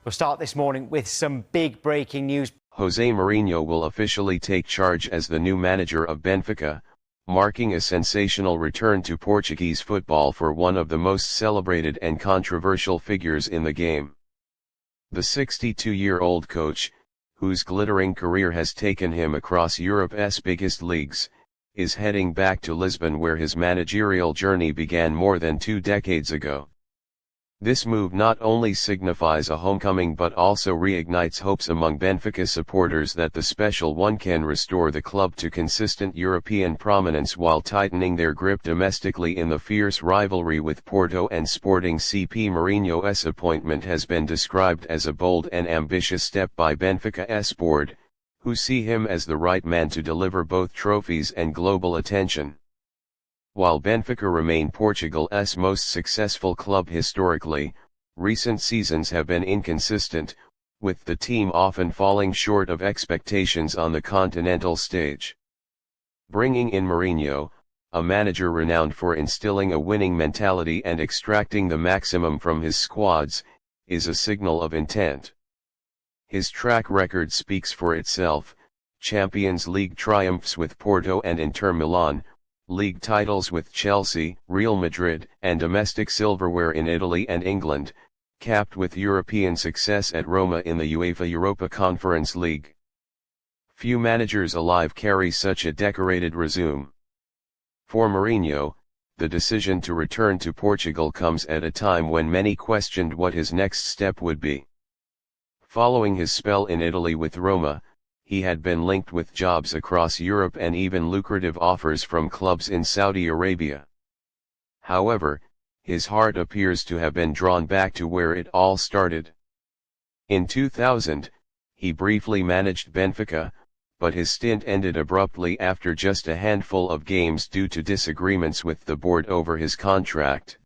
We'll start this morning with some big breaking news. José Mourinho will officially take charge as the new manager of Benfica, marking a sensational return to Portuguese football for one of the most celebrated and controversial figures in the game. The 62-year-old coach, whose glittering career has taken him across Europe's biggest leagues, is heading back to Lisbon where his managerial journey began more than 2 decades ago. This move not only signifies a homecoming but also reignites hopes among Benfica supporters that the Special One can restore the club to consistent European prominence while tightening their grip domestically in the fierce rivalry with Porto and Sporting. CP Mourinho's appointment has been described as a bold and ambitious step by Benfica'S board, who see him as the right man to deliver both trophies and global attention. While Benfica remain Portugal's most successful club historically, recent seasons have been inconsistent, with the team often falling short of expectations on the continental stage. Bringing in Mourinho, a manager renowned for instilling a winning mentality and extracting the maximum from his squads, is a signal of intent. His track record speaks for itself: Champions League triumphs with Porto and Inter Milan, league titles with Chelsea, Real Madrid, and domestic silverware in Italy and England, capped with European success at Roma in the UEFA Europa Conference League. Few managers alive carry such a decorated resume. For Mourinho, the decision to return to Portugal comes at a time when many questioned what his next step would be. Following his spell in Italy with Roma, he had been linked with jobs across Europe and even lucrative offers from clubs in Saudi Arabia. However, his heart appears to have been drawn back to where it all started. In 2000, he briefly managed Benfica, but his stint ended abruptly after just a handful of games due to disagreements with the board over his contract.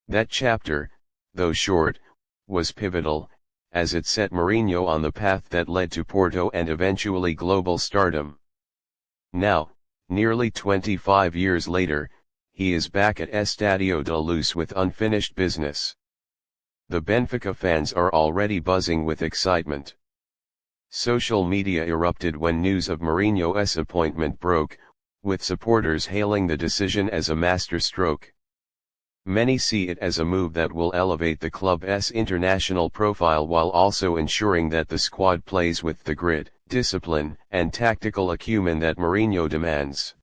That chapter, though short, was pivotal, as it set Mourinho on the path that led to Porto and eventually global stardom. Now, nearly 25 years later, he is back at Estádio da Luz with unfinished business. The Benfica fans are already buzzing with excitement. Social media erupted when news of Mourinho's appointment broke, with supporters hailing the decision as a masterstroke. Many see it as a move that will elevate the club's international profile while also ensuring that the squad plays with the grit, discipline, and tactical acumen that Mourinho demands.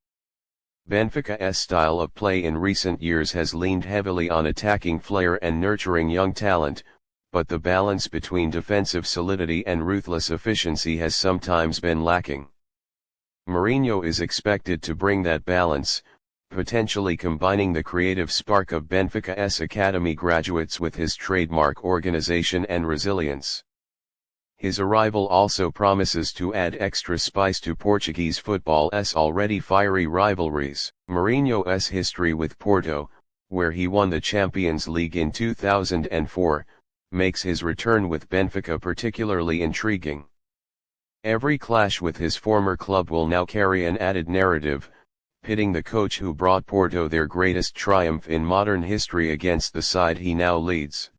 Benfica's style of play in recent years has leaned heavily on attacking flair and nurturing young talent, but the balance between defensive solidity and ruthless efficiency has sometimes been lacking. Mourinho is expected to bring that balance, potentially combining the creative spark of Benfica's academy graduates with his trademark organization and resilience. His arrival also promises to add extra spice to Portuguese football's already fiery rivalries. Mourinho's history with Porto, where he won the Champions League in 2004, makes his return with Benfica particularly intriguing. Every clash with his former club will now carry an added narrative, pitting the coach who brought Porto their greatest triumph in modern history against the side he now leads.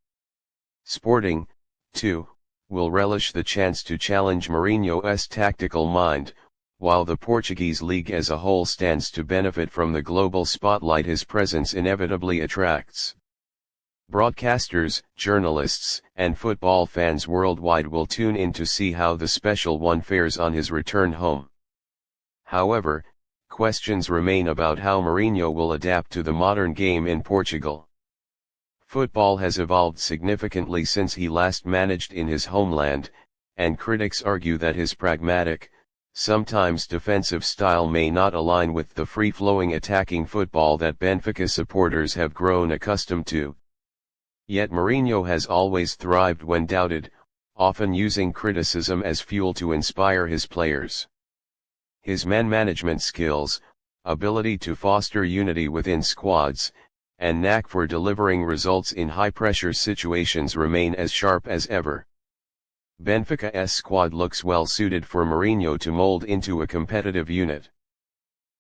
Sporting, too, will relish the chance to challenge Mourinho's tactical mind, while the Portuguese league as a whole stands to benefit from the global spotlight his presence inevitably attracts. Broadcasters, journalists, and football fans worldwide will tune in to see how the Special One fares on his return home. However, questions remain about how Mourinho will adapt to the modern game in Portugal. Football has evolved significantly since he last managed in his homeland, and critics argue that his pragmatic, sometimes defensive style may not align with the free-flowing attacking football that Benfica supporters have grown accustomed to. Yet Mourinho has always thrived when doubted, often using criticism as fuel to inspire his players. His man management skills, ability to foster unity within squads, and knack for delivering results in high-pressure situations remain as sharp as ever. Benfica's squad looks well suited for Mourinho to mold into a competitive unit.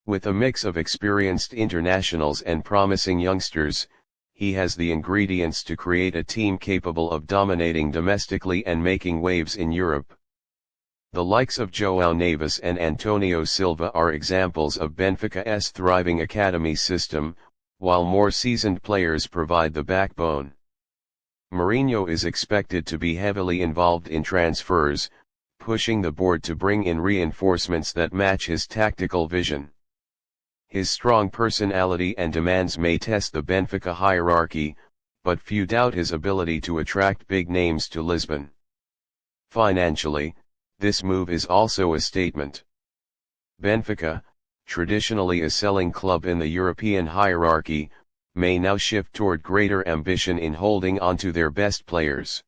With a mix of experienced internationals and promising youngsters, he has the ingredients to create a team capable of dominating domestically and making waves in Europe. The likes of João Neves and Antonio Silva are examples of Benfica'S thriving academy system, while more seasoned players provide the backbone. Mourinho is expected to be heavily involved in transfers, pushing the board to bring in reinforcements that match his tactical vision. His strong personality and demands may test the Benfica hierarchy, but few doubt his ability to attract big names to Lisbon. Financially, this move is also a statement. Benfica, traditionally a selling club in the European hierarchy, may now shift toward greater ambition in holding onto their best players.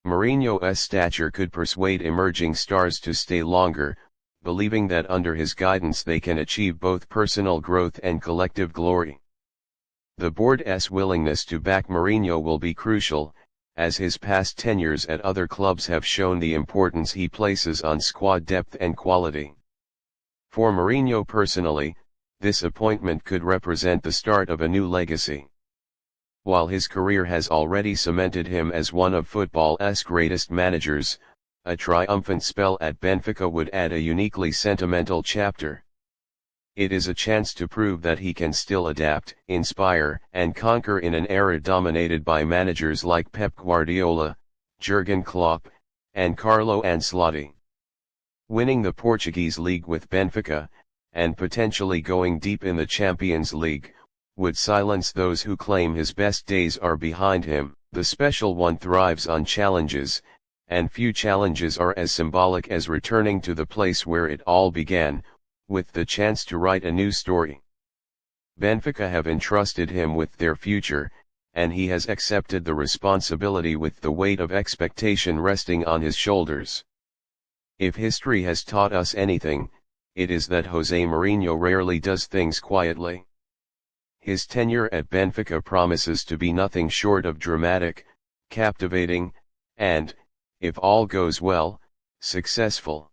Mourinho's stature could persuade emerging stars to stay longer, believing that under his guidance they can achieve both personal growth and collective glory. The board's willingness to back Mourinho will be crucial, as his past tenures at other clubs have shown the importance he places on squad depth and quality. For Mourinho personally, this appointment could represent the start of a new legacy. While his career has already cemented him as one of football's greatest managers, a triumphant spell at Benfica would add a uniquely sentimental chapter. It is a chance to prove that he can still adapt, inspire, and conquer in an era dominated by managers like Pep Guardiola, Jurgen Klopp, and Carlo Ancelotti. Winning the Portuguese league with Benfica, and potentially going deep in the Champions League, would silence those who claim his best days are behind him. The special one thrives on challenges, and few challenges are as symbolic as returning to the place where it all began, with the chance to write a new story. Benfica have entrusted him with their future, and he has accepted the responsibility with the weight of expectation resting on his shoulders. If history has taught us anything, it is that José Mourinho rarely does things quietly. His tenure at Benfica promises to be nothing short of dramatic, captivating, and, if all goes well, successful.